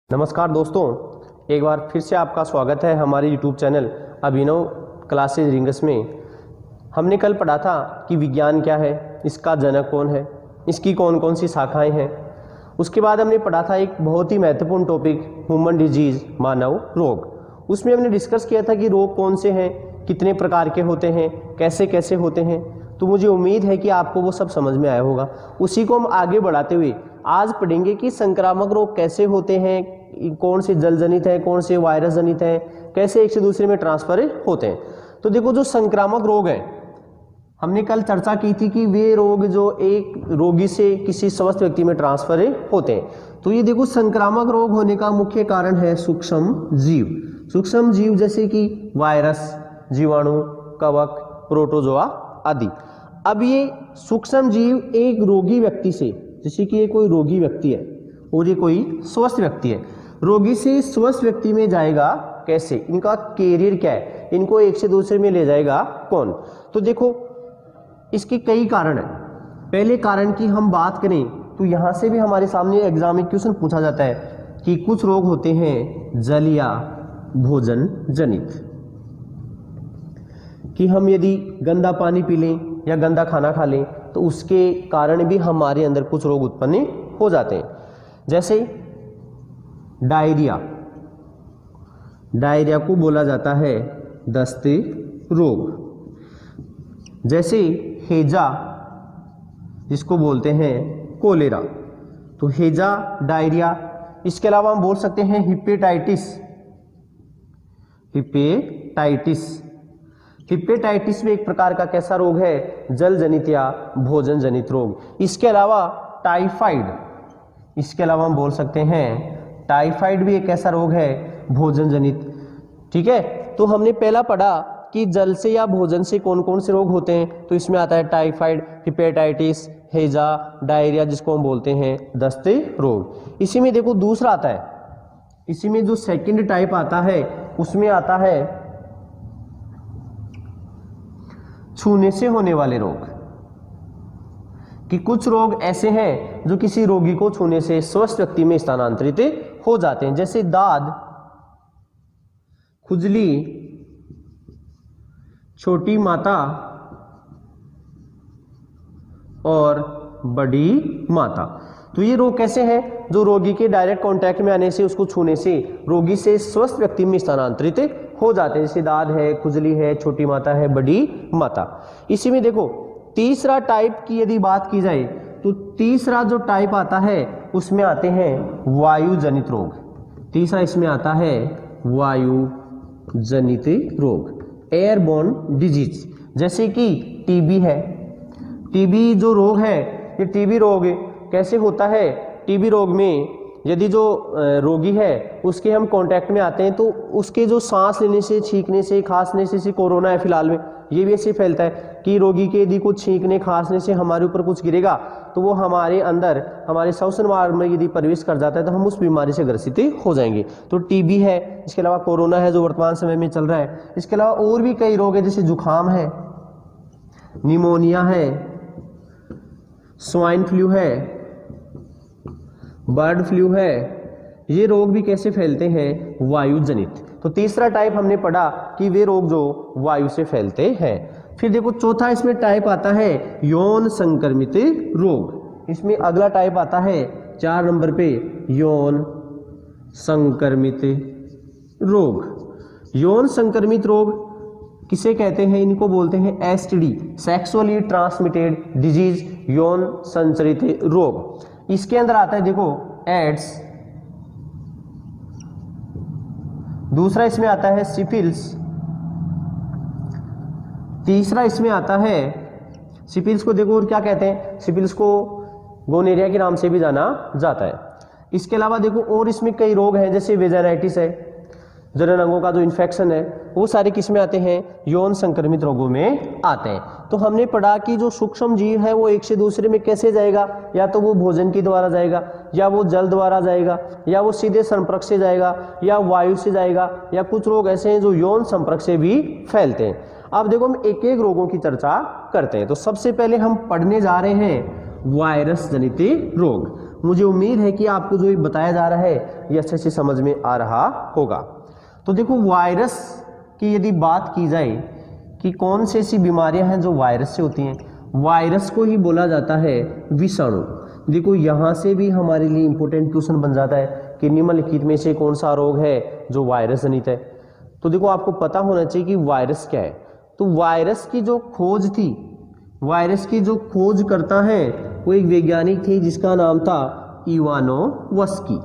नमस्कार दोस्तों, एक बार फिर से आपका स्वागत है हमारे YouTube चैनल अभिनव क्लासेज रिंग्स में। हमने कल पढ़ा था कि विज्ञान क्या है, इसका जनक कौन है, इसकी कौन कौन सी शाखाएं हैं। उसके बाद हमने पढ़ा था एक बहुत ही महत्वपूर्ण टॉपिक ह्यूमन डिजीज, मानव रोग। उसमें हमने डिस्कस किया था कि रोग कौन से हैं, कितने प्रकार के होते हैं, कैसे कैसे होते हैं। तो मुझे उम्मीद है कि आपको वो सब समझ में आया होगा। उसी को हम आगे बढ़ाते हुए आज पढ़ेंगे कि संक्रामक रोग कैसे होते हैं, कौन से जल जनित है, कौन से वायरस जनित है, कैसे एक से दूसरे में ट्रांसफर होते हैं। तो देखो, जो संक्रामक रोग है, हमने कल चर्चा की थी कि वे रोग जो एक रोगी से किसी स्वस्थ व्यक्ति में ट्रांसफर होते हैं। तो ये देखो, संक्रामक रोग होने का मुख्य कारण है सूक्ष्म जीव। सूक्ष्म जीव जैसे कि वायरस, जीवाणु, कवक, प्रोटोजोआ आदि। अब ये सूक्ष्म जीव एक रोगी व्यक्ति से, जैसे कि ये कोई रोगी व्यक्ति है और ये कोई स्वस्थ व्यक्ति है, रोगी से स्वस्थ व्यक्ति में जाएगा कैसे, इनका कैरियर क्या है, इनको एक से दूसरे में ले जाएगा कौन। तो देखो, इसके कई कारण हैं। पहले कारण की हम बात करें तो यहाँ से भी हमारे सामने एग्जाम में क्वेश्चन पूछा जाता है कि कुछ रोग होते हैं जल या भोजन जनित, कि हम यदि गंदा पानी पी लें या गंदा खाना खा लें तो उसके कारण भी हमारे अंदर कुछ रोग उत्पन्न हो जाते हैं। जैसे डायरिया, डायरिया को बोला जाता है दस्त रोग। जैसे हैजा, जिसको बोलते हैं कोलेरा, तो हैजा, डायरिया। इसके अलावा हम बोल सकते हैं हिपेटाइटिस। हिपेटाइटिस, हिपेटाइटिस भी एक प्रकार का कैसा रोग है, जल जनित या भोजन जनित रोग। इसके अलावा टाइफाइड, इसके अलावा हम बोल सकते हैं टाइफाइड भी एक ऐसा रोग है भोजन जनित। ठीक है, तो हमने पहला पढ़ा कि जल से या भोजन से कौन कौन से रोग होते हैं। तो इसमें आता है टाइफाइड, हिपेटाइटिस, हैजा, डायरिया, जिसको हम बोलते हैं दस्त रोग। इसी में देखो दूसरा आता है, इसी में जो सेकंड टाइप आता है उसमें आता है छूने से होने वाले रोग। कि कुछ रोग ऐसे हैं जो किसी रोगी को छूने से स्वस्थ व्यक्ति में स्थानांतरित हो जाते हैं। जैसे दाद, खुजली, छोटी माता और बड़ी माता। तो ये रोग कैसे हैं, जो रोगी के डायरेक्ट कांटेक्ट में आने से, उसको छूने से रोगी से स्वस्थ व्यक्ति में स्थानांतरित हो जाते हैं। जैसे दाद है, खुजली है, छोटी माता है, बड़ी माता। इसी में देखो तीसरा टाइप की यदि बात की जाए तो तीसरा जो टाइप आता है उसमें आते हैं वायु जनित रोग। तीसरा इसमें आता है वायु जनित रोग, एयरबोर्न डिजीज। जैसे कि टीबी है। टीबी जो रोग है, ये टीबी रोग कैसे होता है, टीबी रोग में यदि जो रोगी है उसके हम कांटेक्ट में आते हैं तो उसके जो सांस लेने से, छींकने से, खांसने से कोरोना है फिलहाल में, ये भी ऐसे फैलता है कि रोगी के यदि कुछ छींकने खांसने से हमारे ऊपर कुछ गिरेगा तो वो हमारे अंदर, हमारे श्वसन मार्ग में यदि प्रवेश कर जाता है तो हम उस बीमारी से ग्रसित हो जाएंगे। तो टीबी है, इसके अलावा कोरोना है जो वर्तमान समय में चल रहा है। इसके अलावा और भी कई रोग है, जैसे जुकाम है, निमोनिया है, स्वाइन फ्लू है, बर्ड फ्लू है। ये रोग भी कैसे फैलते हैं, वायु जनित। तो तीसरा टाइप हमने पढ़ा कि वे रोग जो वायु से फैलते हैं। फिर देखो चौथा इसमें टाइप आता है यौन संक्रमित रोग। इसमें अगला टाइप आता है 4 नंबर पे, यौन संक्रमित रोग। यौन संक्रमित रोग किसे कहते हैं, इनको बोलते हैं एसटीडी, सेक्सुअली ट्रांसमिटेड डिजीज, यौन संचरित रोग। इसके अंदर आता है देखो एड्स, दूसरा इसमें आता है सिफिलिस, तीसरा इसमें आता है, सिफिलिस को देखो और क्या कहते हैं, सिफिलिस को गोनेरिया के नाम से भी जाना जाता है। इसके अलावा देखो और इसमें कई रोग हैं, जैसे वेजाइनाइटिस है, जनन अंगों का जो इन्फेक्शन है, वो सारे किस में आते हैं, यौन संक्रमित रोगों में आते हैं। तो हमने पढ़ा कि जो सूक्ष्म जीव है वो एक से दूसरे में कैसे जाएगा, या तो वो भोजन के द्वारा जाएगा, या वो जल द्वारा जाएगा, या वो सीधे संपर्क से जाएगा, या वायु से जाएगा, या कुछ रोग ऐसे हैं जो यौन संपर्क से भी फैलते हैं। अब देखो हम एक एक रोगों की चर्चा करते हैं। तो सबसे पहले हम पढ़ने जा रहे हैं वायरस जनित रोग। मुझे उम्मीद है कि आपको जो ये बताया जा रहा है ये अच्छे से समझ में आ रहा होगा। तो देखो वायरस की यदि बात की जाए कि कौन सी ऐसी बीमारियां हैं जो वायरस से होती हैं, वायरस को ही बोला जाता है विषाणु। देखो यहाँ से भी हमारे लिए इंपॉर्टेंट क्वेश्चन बन जाता है कि निम्नलिखित में से कौन सा रोग है जो वायरस जनित है। तो देखो आपको पता होना चाहिए कि वायरस क्या है। तो वायरस की जो खोज थी, वायरस की जो खोज करता है वो एक वैज्ञानिक थे जिसका नाम था इवानोवस्की।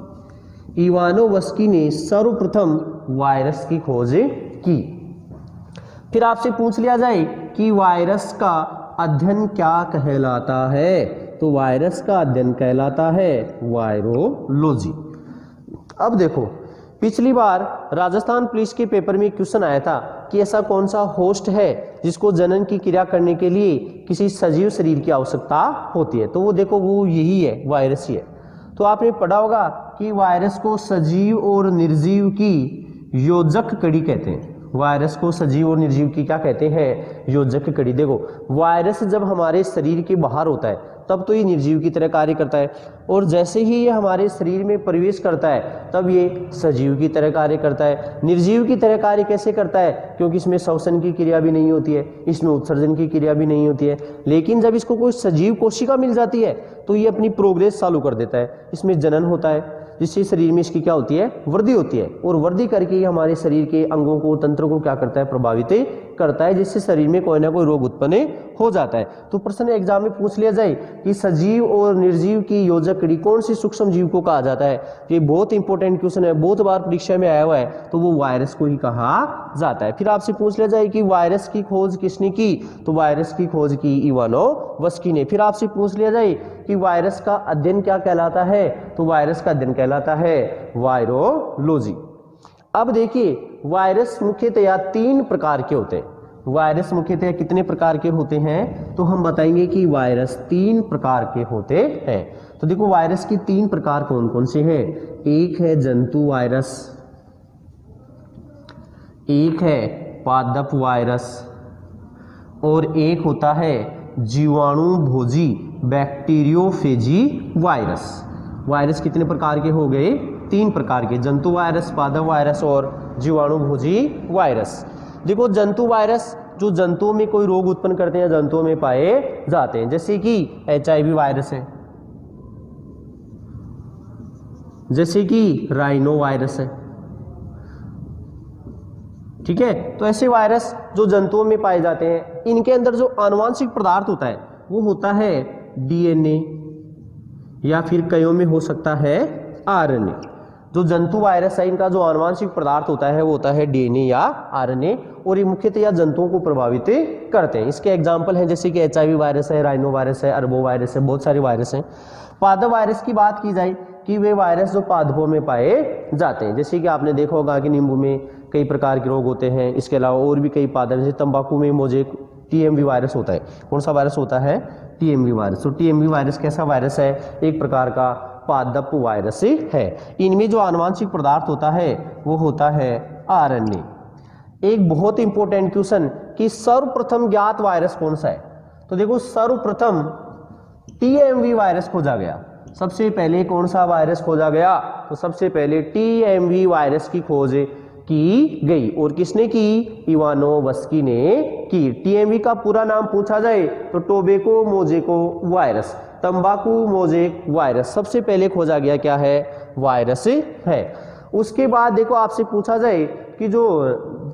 इवानोवस्की ने सर्वप्रथम वायरस की खोज की। फिर आपसे पूछ लिया जाए कि वायरस का अध्ययन क्या कहलाता है, तो वायरस का अध्ययन कहलाता है वायरोलॉजी। अब देखो पिछली बार राजस्थान पुलिस के पेपर में क्वेश्चन आया था कि ऐसा कौन सा होस्ट है जिसको जनन की क्रिया करने के लिए किसी सजीव शरीर की आवश्यकता होती है, तो वो देखो वो यही है, वायरस ही है। तो आपने पढ़ा होगा कि वायरस को सजीव और निर्जीव की योजक कड़ी कहते हैं। वायरस को सजीव और निर्जीव की क्या कहते हैं, योजक कड़ी। देखो वायरस जब हमारे शरीर के बाहर होता है तब तो ये निर्जीव की तरह कार्य करता है, और जैसे ही ये हमारे शरीर में प्रवेश करता है तब ये सजीव की तरह कार्य करता है। निर्जीव की तरह कार्य कैसे करता है, क्योंकि इसमें श्वसन की क्रिया भी नहीं होती है, इसमें उत्सर्जन की क्रिया भी नहीं होती है। लेकिन जब इसको कोई सजीव कोशिका मिल जाती है तो ये अपनी प्रोग्रेस चालू कर देता है, इसमें जनन होता है जिससे शरीर में इसकी क्या होती है, वृद्धि होती है, और वृद्धि करके ये हमारे शरीर के अंगों को, तंत्र को क्या करता है, प्रभावित करता है, जिससे शरीर में कोई ना कोई रोग उत्पन्न हो जाता है। तो प्रश्न एग्जाम में पूछ लिया जाए कि सजीव और निर्जीव की योजक कड़ी कौन सी सूक्ष्म जीव को कहा जाता है, ये बहुत इंपॉर्टेंट क्वेश्चन है, बहुत बार परीक्षा में आया हुआ है, तो वो वायरस को ही कहा जाता है। फिर आपसे पूछ लिया जाए कि वायरस की खोज किसने की, तो वायरस की खोज की इवानोवस्की ने। फिर आपसे पूछ लिया जाए कि वायरस का अध्ययन क्या कहलाता है, तो वायरस का अध्ययन कहलाता है वायरोलॉजी। अब देखिए वायरस मुख्यतया 3 प्रकार के होते हैं। वायरस मुख्यतः कितने प्रकार के होते हैं, तो हम बताएंगे कि वायरस 3 प्रकार के होते हैं। तो देखो वायरस की 3 प्रकार कौन कौन से हैं। एक है जंतु वायरस, एक है पादप वायरस, और एक होता है जीवाणु भोजी बैक्टीरियोफेजी वायरस। वायरस कितने प्रकार के हो गए, 3 प्रकार के, जंतु वायरस, पादप वायरस और जीवाणु भोजी वायरस। देखो जंतु वायरस जो जंतुओं में कोई रोग उत्पन्न करते हैं, जंतुओं में पाए जाते हैं, जैसे कि HIV वायरस है, जैसे कि राइनो वायरस है, ठीक है। तो ऐसे वायरस जो जंतुओं में पाए जाते हैं, इनके अंदर जो आनुवांशिक पदार्थ होता है वो होता है DNA, या फिर कईयों में हो सकता है RNA। जो जंतु वायरस है इनका जो आनुवांशिक पदार्थ होता है वो होता है DNA या RNA, और ये मुख्यतः जंतुओं को प्रभावित करते हैं। इसके एग्जाम्पल हैं जैसे कि HIV वायरस है, राइनो वायरस है, अर्बो वायरस है, बहुत सारे वायरस हैं। पादप वायरस की बात की जाए कि वे वायरस जो पादपों में पाए जाते हैं, जैसे कि आपने देखा होगा कि नींबू में कई प्रकार के रोग होते हैं, इसके अलावा और भी कई पादप, जैसे तंबाकू में मोजेक TMV वायरस होता है। कौन सा वायरस होता है, TMV वायरस। तो TMV वायरस कैसा वायरस है, एक प्रकार का पादप वायरस है। इनमें जो आनुवांशिक पदार्थ होता है वो होता है RNA। एक बहुत इंपॉर्टेंट क्वेश्चन कि सर्वप्रथम ज्ञात वायरस कौन सा है, तो देखो सर्वप्रथम TMV वायरस खोजा गया। सबसे पहले कौन सा वायरस खोजा गया, तो सबसे पहले TMV वायरस की खोज की गई, और किसने की, इवानोवस्की ने की। TMV का पूरा नाम पूछा जाए तो टोबैको मोजेको वायरस, तंबाकू मोजेक वायरस सबसे पहले खोजा गया क्या है, वायरस है। उसके बाद देखो आपसे पूछा जाए कि जो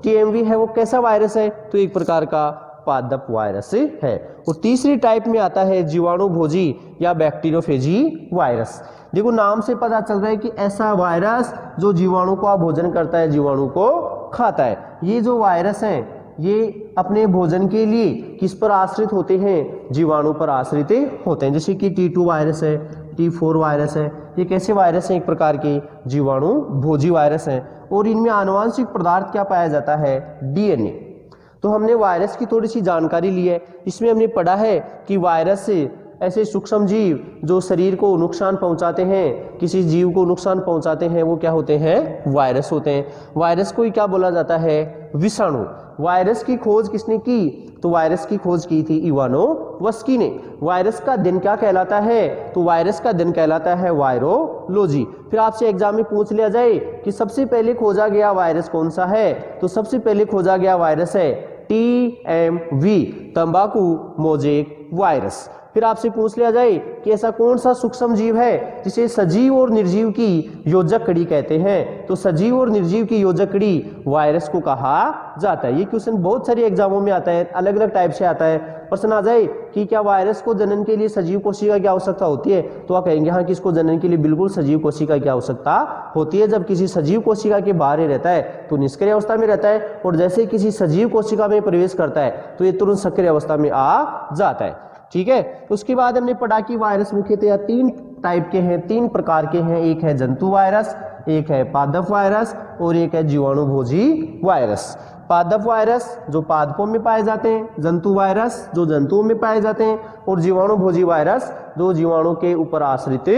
TMV है वो कैसा वायरस है, तो एक प्रकार का पादप वायरस है। और तीसरी टाइप में आता है जीवाणु भोजी या बैक्टीरियोफेजी वायरस। देखो नाम से पता चल रहा है कि ऐसा वायरस जो जीवाणु को भोजन करता है, जीवाणु को खाता है। ये जो वायरस हैं ये अपने भोजन के लिए किस पर आश्रित होते हैं, जीवाणु पर आश्रित होते हैं, जैसे कि T2 वायरस है, T4 वायरस है। ये कैसे वायरस हैं, एक प्रकार के जीवाणु भोजी वायरस हैं, और इनमें आनुवांशिक पदार्थ क्या पाया जाता है, DNA। तो हमने वायरस की थोड़ी सी जानकारी ली है। इसमें हमने पढ़ा है कि वायरस ऐसे सूक्ष्म जीव जो शरीर को नुकसान पहुंचाते हैं, किसी जीव को नुकसान पहुंचाते हैं, वो क्या होते हैं? वायरस होते हैं। वायरस को ही क्या बोला जाता है? विषाणु। वायरस की खोज किसने की? तो वायरस की खोज की थी इवानोव्स्की ने। वायरस का दिन क्या कहलाता है? तो वायरस का दिन कहलाता है वायरोलॉजी। फिर आपसे एग्जाम में पूछ लिया जाए कि सबसे पहले खोजा गया वायरस कौन सा है, तो सबसे पहले खोजा गया वायरस है TMV, तंबाकू मोजेक वायरस। फिर आपसे पूछ लिया जाए कि ऐसा कौन सा सूक्ष्म जीव है जिसे सजीव और निर्जीव की योजक कड़ी कहते हैं, तो सजीव और निर्जीव की योजक कड़ी वायरस को कहा जाता है। ये क्वेश्चन बहुत सारे एग्जामों में आता है, अलग अलग टाइप से आता है। प्रश्न आ जाए कि क्या वायरस को जनन के लिए सजीव कोशिका की आवश्यकता होती है, तो आप कहेंगे हाँ कि इसको जनन के लिए बिल्कुल सजीव कोशिका की आवश्यकता होती है। जब किसी सजीव कोशिका के बाहर रहता है तो निष्क्रिय अवस्था में रहता है, और जैसे किसी सजीव कोशिका में प्रवेश करता है तो ये तुरंत सक्रिय अवस्था में आ जाता है। ठीक है, उसके बाद हमने पढ़ा कि वायरस मुख्यतः 3 टाइप के हैं, 3 प्रकार के हैं। एक है जंतु वायरस, एक है पादप वायरस और एक है जीवाणुभोजी वायरस। पादप वायरस जो पादपों में पाए जाते हैं, जंतु वायरस जो जंतुओं में पाए जाते हैं, और जीवाणुभोजी वायरस जो जीवाणु के ऊपर आश्रित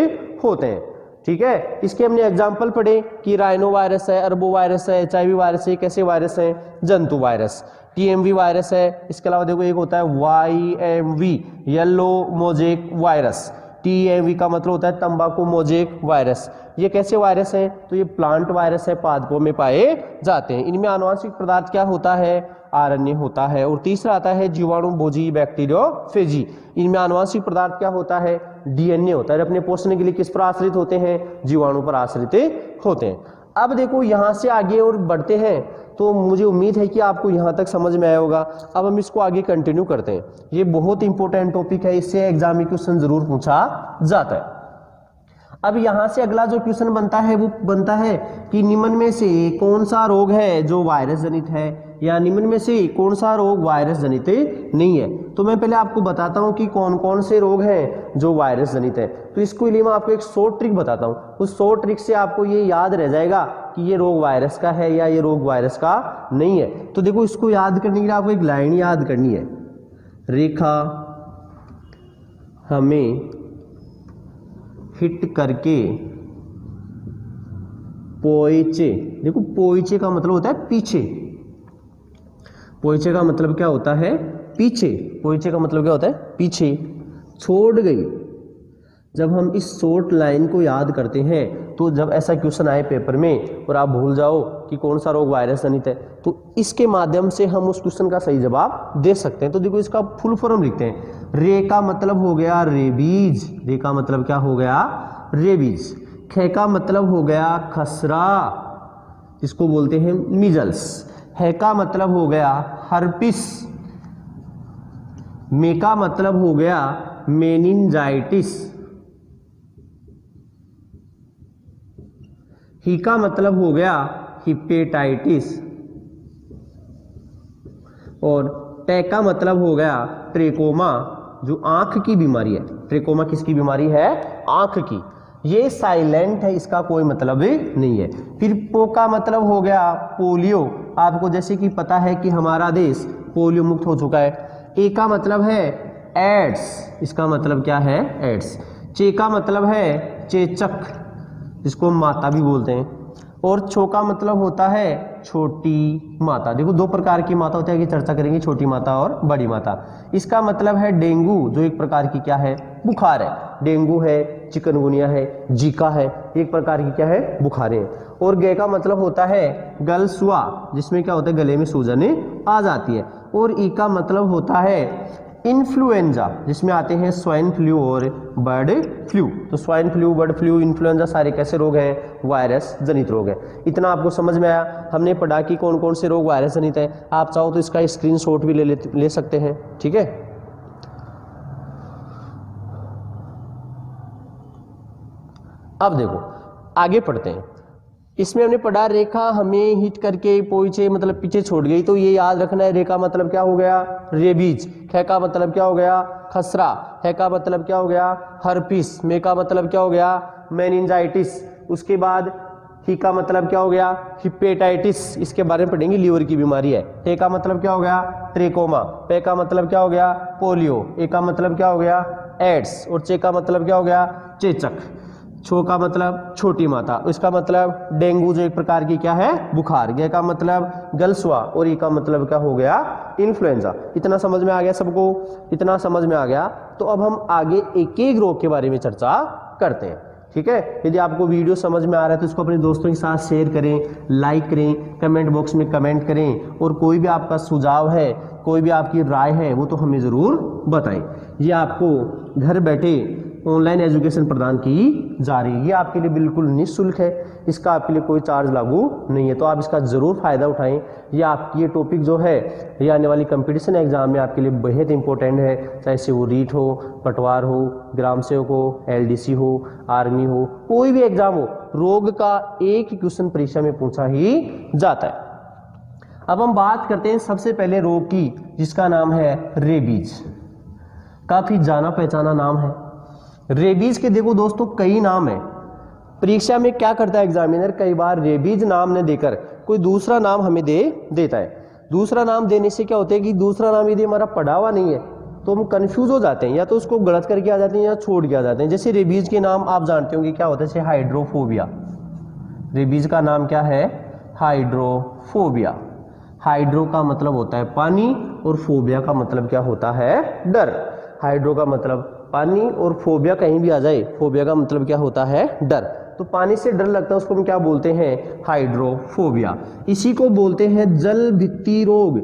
होते हैं। ठीक है, इसके हमने एग्जाम्पल पढ़े कि राइनो वायरस है, अरबो वायरस है, HIV वायरस है, कैसे वायरस है? जंतु वायरस। TMV वायरस है। इसके अलावा देखो एक होता है YMV, yellow mosaic virus. TMV का मतलब होता है तंबाकू मोजेक वायरस। ये कैसे वायरस है? तो ये प्लांट वायरस है, पादपों में पाए जाते हैं। इनमें आनुवंशिक पदार्थ क्या होता है? RNA होता है। और तीसरा आता है जीवाणुभोजी बैक्टीरियोफेजी। इनमें आनुवंशिक पदार्थ क्या होता है? DNA होता है। अपने पोषण के लिए किस पर आश्रित होते हैं? जीवाणु पर आश्रित होते हैं। अब देखो यहाँ से आगे और बढ़ते हैं, तो मुझे उम्मीद है कि आपको यहाँ तक समझ में आया होगा। अब हम इसको आगे कंटिन्यू करते हैं। ये बहुत इंपॉर्टेंट टॉपिक है, इससे एग्जाम में क्वेश्चन जरूर पूछा जाता है। अब यहाँ से अगला जो क्वेश्चन बनता है वो बनता है कि निम्न में से कौन सा रोग है जो वायरस जनित है, या निम्न में से कौन सा रोग वायरस जनित नहीं है। तो मैं पहले आपको बताता हूँ कि कौन कौन से रोग हैं जो वायरस जनित है। तो इसके लिए मैं आपको एक शॉर्ट ट्रिक बताता हूँ। उस शॉर्ट ट्रिक से आपको ये याद रह जाएगा कि ये रोग वायरस का है या ये रोग वायरस का नहीं है। तो देखो, इसको याद करने के लिए आपको एक लाइन याद करनी है। रेखा हमें हिट करके पोइचे, देखो पोइचे का मतलब होता है पीछे। पोइचे का मतलब क्या होता है? पीछे। पोइचे का मतलब क्या होता है? पीछे छोड़ गई। जब हम इस शॉर्ट लाइन को याद करते हैं, तो जब ऐसा क्वेश्चन आए पेपर में और आप भूल जाओ कि कौन सा रोग वायरस जनित है, तो इसके माध्यम से हम उस क्वेश्चन का सही जवाब दे सकते हैं। तो देखो, इसका फुल फॉर्म लिखते हैं। रे का मतलब हो गया रेबीज। रे का मतलब क्या हो गया? रेबीज। खे का मतलब हो गया खसरा, जिसको बोलते हैं मीजल्स। है का मतलब हो गया हर्पिस। मे का मतलब हो गया मेनिंजाइटिस। ही का मतलब हो गया हिपेटाइटिस। और टे का मतलब हो गया ट्रेकोमा, जो आंख की बीमारी है। ट्रेकोमा किसकी बीमारी है? आंख की। ये साइलेंट है, इसका कोई मतलब नहीं है। फिर पो का मतलब हो गया पोलियो। आपको जैसे कि पता है कि हमारा देश पोलियो मुक्त हो चुका है। ए का मतलब है एड्स, इसका मतलब क्या है? एड्स। चे का मतलब है चेचक, जिसको माता भी बोलते हैं। और छो का मतलब होता है छोटी माता। देखो, 2 प्रकार की माता होती है कि चर्चा करेंगे, छोटी माता और बड़ी माता। इसका मतलब है डेंगू, जो एक प्रकार की क्या है? बुखार है। डेंगू है, चिकनगुनिया है, जीका है, एक प्रकार की क्या है? बुखारें हैं। और गे का मतलब होता है गलसुआ, जिसमें क्या होता है? गले में सूजन आ जाती है। और ई का मतलब होता है इन्फ्लुएंजा, जिसमें आते हैं स्वाइन फ्लू और बर्ड फ्लू। तो swine flu, bird flu, influenza सारे कैसे रोग हैं? वायरस जनित रोग हैं। इतना आपको समझ में आया। हमने पढ़ा कि कौन कौन से रोग वायरस जनित है। आप चाहो तो इसका स्क्रीनशॉट भी ले सकते हैं। ठीक है, अब देखो आगे पढ़ते हैं। इसमें हमने पढ़ा रेखा हमें हिट करके पोइचे मतलब पीछे छोड़ गई। तो ये याद रखना है, रेखा मतलब क्या हो गया? रेबीज। खे का मतलब क्या हो गया? खसरा। है का मतलब क्या हो गया? हर्पिस। मे का मतलब क्या हो गया? मेनिंजाइटिस। उसके बाद ही का मतलब क्या हो गया, हिपेटाइटिस, इसके बारे में पढ़ेंगे, लीवर की बीमारी है। टे का मतलब क्या हो गया, ट्रेकोमा। पे का मतलब क्या हो गया, पोलियो। ए का मतलब क्या हो गया, एड्स। और चे का मतलब क्या हो गया, चेचक। छो का मतलब छोटी माता, इसका मतलब डेंगू, जो एक प्रकार की क्या है, बुखार। गे का मतलब गलसुआ। और ई का मतलब क्या हो गया, इन्फ्लुएंजा। इतना समझ में आ गया सबको, इतना समझ में आ गया। तो अब हम आगे एक एक रोग के बारे में चर्चा करते हैं, ठीक है। यदि आपको वीडियो समझ में आ रहा है तो इसको अपने दोस्तों के साथ शेयर करें, लाइक करें, कमेंट बॉक्स में कमेंट करें, और कोई भी आपका सुझाव है, कोई भी आपकी राय है, वो तो हमें ज़रूर बताएं। ये आपको घर बैठे ऑनलाइन एजुकेशन प्रदान की जा रही है, ये आपके लिए बिल्कुल निःशुल्क है, इसका आपके लिए कोई चार्ज लागू नहीं है, तो आप इसका ज़रूर फ़ायदा उठाएं। ये आपकी ये टॉपिक जो है, ये आने वाली कंपटीशन एग्जाम में आपके लिए बेहद इंपॉर्टेंट है, चाहे से वो रीट हो, पटवार हो, ग्राम सेवक हो, एलडीसी हो, आर्मी हो, कोई भी एग्जाम हो, रोग का एक क्वेश्चन परीक्षा में पूछा ही जाता है। अब हम बात करते हैं सबसे पहले रोग की, जिसका नाम है रेबीज। काफ़ी जाना पहचाना नाम है रेबीज के। देखो दोस्तों, कई नाम है। परीक्षा में क्या करता है एग्जामिनर, कई बार रेबीज नाम न देकर कोई दूसरा नाम हमें दे देता है। दूसरा नाम देने से क्या होता है कि दूसरा नाम यदि हमारा पढ़ा हुआ नहीं है तो हम कंफ्यूज हो जाते हैं, या तो उसको गलत करके आ जाते हैं या छोड़ के आ जाते हैं। जैसे रेबीज के नाम आप जानते होंगे क्या होता है, जैसे हाइड्रोफोबिया। रेबीज का नाम क्या है, हाइड्रोफोबिया। हाइड्रो का मतलब होता है पानी, और फोबिया का मतलब क्या होता है, डर। हाइड्रो का मतलब पानी, और फोबिया कहीं भी आ जाए, फोबिया का मतलब क्या होता है, डर। तो पानी से डर लगता है, उसको हम क्या बोलते हैं, हाइड्रोफोबिया। इसी को बोलते हैं जल भित्ति रोग।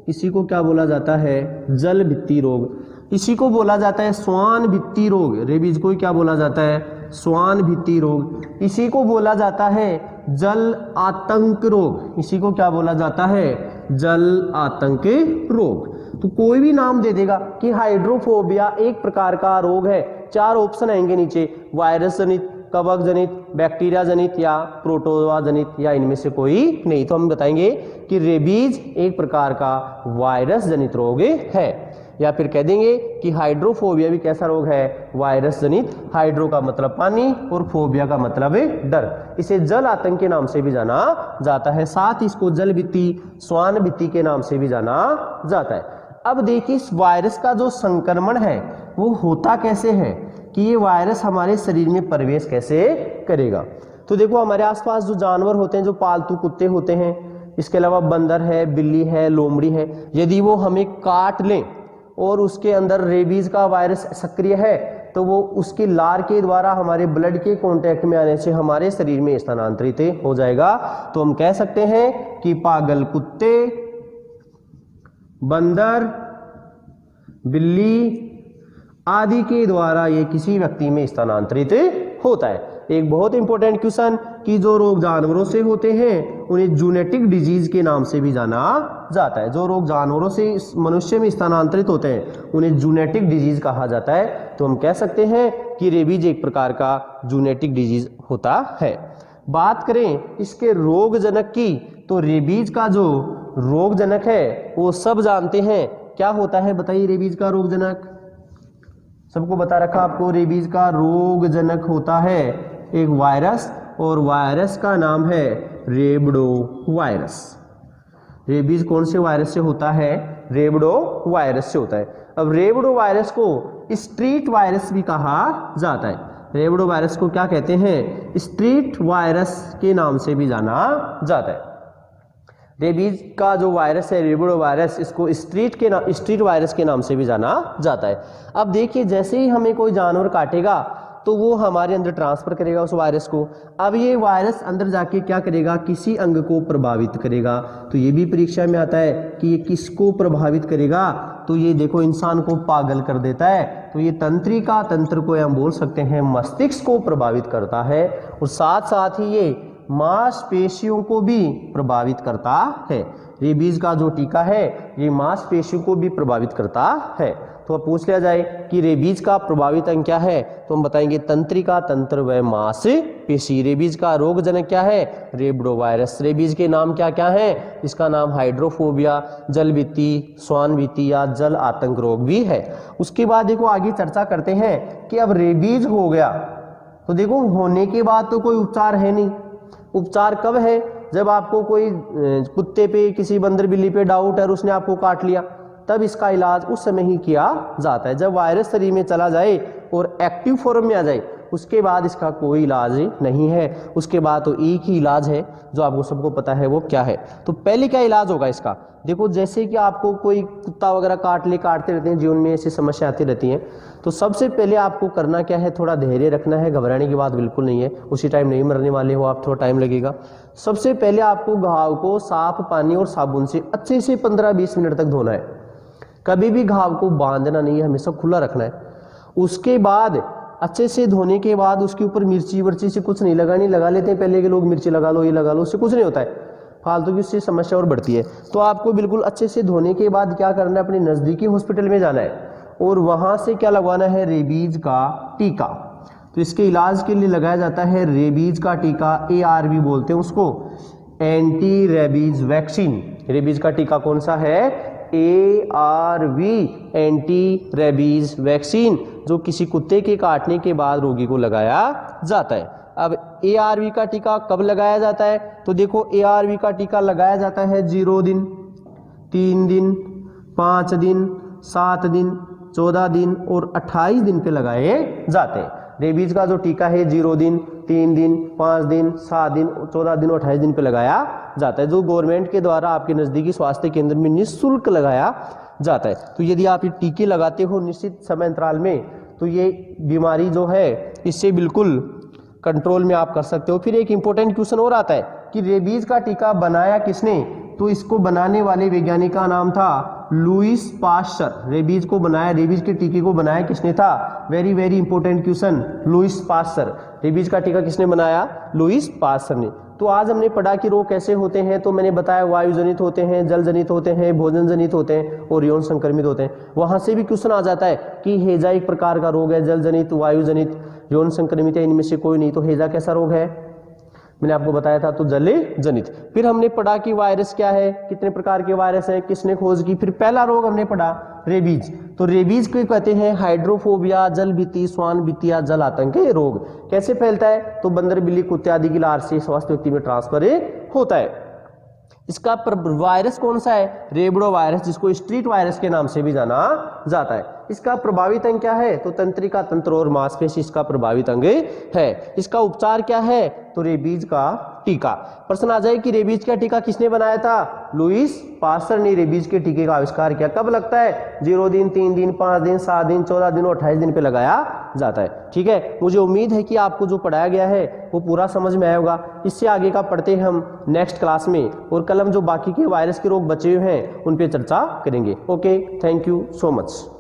इसी को क्या बोला जाता है, जल भित्ति रोग। इसी को बोला जाता है स्वान भित्ति रोग। रेबीज को क्या बोला जाता है, स्वान भित्ति रोग। इसी को बोला जाता है जल आतंक रोग। इसी को क्या बोला जाता है, जल आतंक रोग। तो कोई भी नाम दे देगा कि हाइड्रोफोबिया एक प्रकार का रोग है। चार ऑप्शन आएंगे नीचे, वायरस जनित, कवक जनित, बैक्टीरिया जनित, या प्रोटोजोआ जनित, या इनमें से कोई नहीं। तो हम बताएंगे कि रेबीज एक प्रकार का वायरस जनित रोग है। या फिर कह देंगे कि हाइड्रोफोबिया भी कैसा रोग है, वायरस जनित। हाइड्रो का मतलब पानी, और फोबिया का मतलब है डर। इसे जल आतंक के नाम से भी जाना जाता है, साथ ही इसको जल भित्ति, स्वान भित्ति के नाम से भी जाना जाता है। अब देखिए, इस वायरस का जो संक्रमण है वो होता कैसे है, कि ये वायरस हमारे शरीर में प्रवेश कैसे करेगा। तो देखो, हमारे आसपास जो जानवर होते हैं, जो पालतू कुत्ते होते हैं, इसके अलावा बंदर है, बिल्ली है, लोमड़ी है, यदि वो हमें काट लें और उसके अंदर रेबीज का वायरस सक्रिय है, तो वो उसके लार के द्वारा हमारे ब्लड के कांटेक्ट में आने से हमारे शरीर में स्थानांतरित हो जाएगा। तो हम कह सकते हैं कि पागल कुत्ते, बंदर, बिल्ली आदि के द्वारा ये किसी व्यक्ति में स्थानांतरित होता है। एक बहुत इंपॉर्टेंट क्वेश्चन, कि जो रोग जानवरों से होते हैं उन्हें जूनेटिक डिजीज के नाम से भी जाना जाता है। जो रोग जानवरों से मनुष्य में स्थानांतरित होते हैं उन्हें जूनेटिक डिजीज कहा जाता है। तो हम कह सकते हैं कि रेबीज एक प्रकार का जूनेटिक डिजीज होता है। बात करें इसके रोगजनक की, तो रेबीज का जो रोगजनक है वो सब जानते हैं। क्या होता है बताइए, रेबीज का रोगजनक सबको बता रखा आपको। रेबीज का रोगजनक होता है एक वायरस, और वायरस का नाम है रेबडो वायरस। रेबीज कौन से वायरस से होता है, रेबडो वायरस से होता है। अब रेबडो वायरस को स्ट्रीट वायरस भी कहा जाता है। रेबडो वायरस को क्या कहते हैं, स्ट्रीट वायरस के नाम से भी जाना जाता है। रेबीज का जो वायरस है, रेबडो वायरस, इसको स्ट्रीट वायरस के नाम से भी जाना जाता है। अब देखिए, जैसे ही हमें कोई जानवर काटेगा तो वो हमारे अंदर ट्रांसफर करेगा उस वायरस को। अब ये वायरस अंदर जाके क्या करेगा, किसी अंग को प्रभावित करेगा। तो ये भी परीक्षा में आता है कि ये किसको प्रभावित करेगा। तो ये देखो, इंसान को पागल कर देता है। तो ये तंत्रिका तंत्र को हम बोल सकते हैं मस्तिष्क को प्रभावित करता है, और साथ साथ ही ये मांसपेशियों को भी प्रभावित करता है। रेबीज का जो टीका है ये मांसपेशियों को भी प्रभावित करता है। तो पूछ लिया जाए कि रेबीज का प्रभावित अंग क्या है, तो हम बताएंगे तंत्रिका तंत्र व मांसपेशी। रेबीज का रोगजनक क्या है, रेबडो वायरस। रेबीज के नाम क्या क्या है, इसका नाम हाइड्रोफोबिया, जल भित्ति, स्वान भित्ति या जल आतंक रोग भी है। उसके बाद देखो आगे चर्चा करते हैं कि अब रेबीज हो गया तो देखो होने के बाद तो कोई उपचार है नहीं, उपचार कब है? जब आपको कोई कुत्ते पे, किसी बंदर बिल्ली पे डाउट है और उसने आपको काट लिया, तब इसका इलाज उस समय ही किया जाता है। जब वायरस शरीर में चला जाए और एक्टिव फॉर्म में आ जाए, उसके बाद इसका कोई इलाज नहीं है। उसके बाद तो एक ही इलाज है जो आपको सबको पता है, वो क्या है? तो पहले क्या इलाज होगा इसका? देखो, जैसे कि आपको कोई कुत्ता वगैरह काटते रहते हैं, जीवन में ऐसी समस्या आती रहती हैं, तो सबसे पहले आपको करना क्या है? थोड़ा धैर्य रखना है, घबराने की बात बिल्कुल नहीं है। उसी टाइम नहीं मरने वाले हो आप, थोड़ा टाइम लगेगा। सबसे पहले आपको घाव को साफ पानी और साबुन से अच्छे से 15-20 मिनट तक धोना है। कभी भी घाव को बांधना नहीं है, हमेशा खुला रखना है। उसके बाद अच्छे से धोने के बाद उसके ऊपर मिर्ची वर्ची से कुछ नहीं लगानी। लगा लेते हैं पहले के लोग, मिर्ची लगा लो, ये लगा लो, उससे कुछ नहीं होता है, फालतू की उससे समस्या और बढ़ती है। तो आपको बिल्कुल अच्छे से धोने के बाद क्या करना है? अपने नज़दीकी हॉस्पिटल में जाना है और वहाँ से क्या लगवाना है? रेबीज का टीका। तो इसके इलाज के लिए लगाया जाता है रेबीज का टीका, ARV बोलते हैं उसको, एंटी रेबीज वैक्सीन। रेबीज का टीका कौन सा है? ARV, एंटी रेबीज वैक्सीन, जो किसी कुत्ते के काटने के बाद रोगी को लगाया जाता है। अब ARV का टीका कब लगाया जाता है? तो देखो, ARV का टीका लगाया जाता है 0 दिन, 3 दिन, 5 दिन, 7 दिन, 14 दिन और 28 दिन पे लगाए जाते हैं। रेबीज का जो टीका है 0 दिन, 3 दिन, 5 दिन, 7 दिन, 14 दिन और 28 दिन पे लगाया जाता है, जो गवर्नमेंट के द्वारा आपके नज़दीकी स्वास्थ्य केंद्र में निःशुल्क लगाया जाता है। तो यदि आप ये टीके लगाते हो निश्चित समय अंतराल में, तो ये बीमारी जो है इससे बिल्कुल कंट्रोल में आप कर सकते हो। फिर एक इंपॉर्टेंट क्वेश्चन और आता है कि रेबीज का टीका बनाया किसने? तो इसको बनाने वाले वैज्ञानिक का नाम था लुईस पास्चर। रेबीज को बनाया, रेबीज के टीके को बनाया किसने था? Very very important question, Lewis pasture. Rabies का टीका किसने बनाया? लुईस पास्चर ने। तो आज हमने पढ़ा कि रोग कैसे होते हैं। तो मैंने बताया वायु जनित होते हैं, जल जनित होते हैं, भोजन जनित होते हैं और यौन संक्रमित होते हैं। वहां से भी क्वेश्चन आ जाता है कि हैजा एक प्रकार का रोग है, जल जनित, वायु जनित, यौन संक्रमित है, इनमें से कोई नहीं। तो हैजा कैसा रोग है? मैंने आपको बताया था, तो जल जनित। फिर हमने पढ़ा कि वायरस क्या है, कितने प्रकार के वायरस हैं, किसने खोज की। फिर पहला रोग हमने पढ़ा रेबीज। तो रेबीज को कहते हैं हाइड्रोफोबिया, जल भीति, श्वान भीति या जल आतंक रोग। कैसे फैलता है? तो बंदर, बिल्ली, कुत्ते आदि की लार से स्वस्थ व्यक्ति में ट्रांसफर होता है। इसका वायरस कौन सा है? रेबडो वायरस, जिसको स्ट्रीट वायरस के नाम से भी जाना जाता है। इसका प्रभावित अंग क्या है? तो तंत्रिका तंत्र और मांसपेशी इसका प्रभावित अंग है। इसका उपचार क्या है? तो रेबीज का टीका। प्रश्न आ जाए कि रेबीज का टीका किसने बनाया था? लुईस पास्चर ने रेबीज के टीके का आविष्कार किया। कब लगता है? 0 दिन, 3 दिन, 5 दिन, 7 दिन, 14 दिन और 28 दिन पे लगाया जाता है। ठीक है, मुझे उम्मीद है कि आपको जो पढ़ाया गया है वो पूरा समझ में आया होगा। इससे आगे का पढ़ते हैं हम नेक्स्ट क्लास में, और कल हम जो बाकी के वायरस के रोग बचे हुए हैं उन पे चर्चा करेंगे। Okay, thank you so much.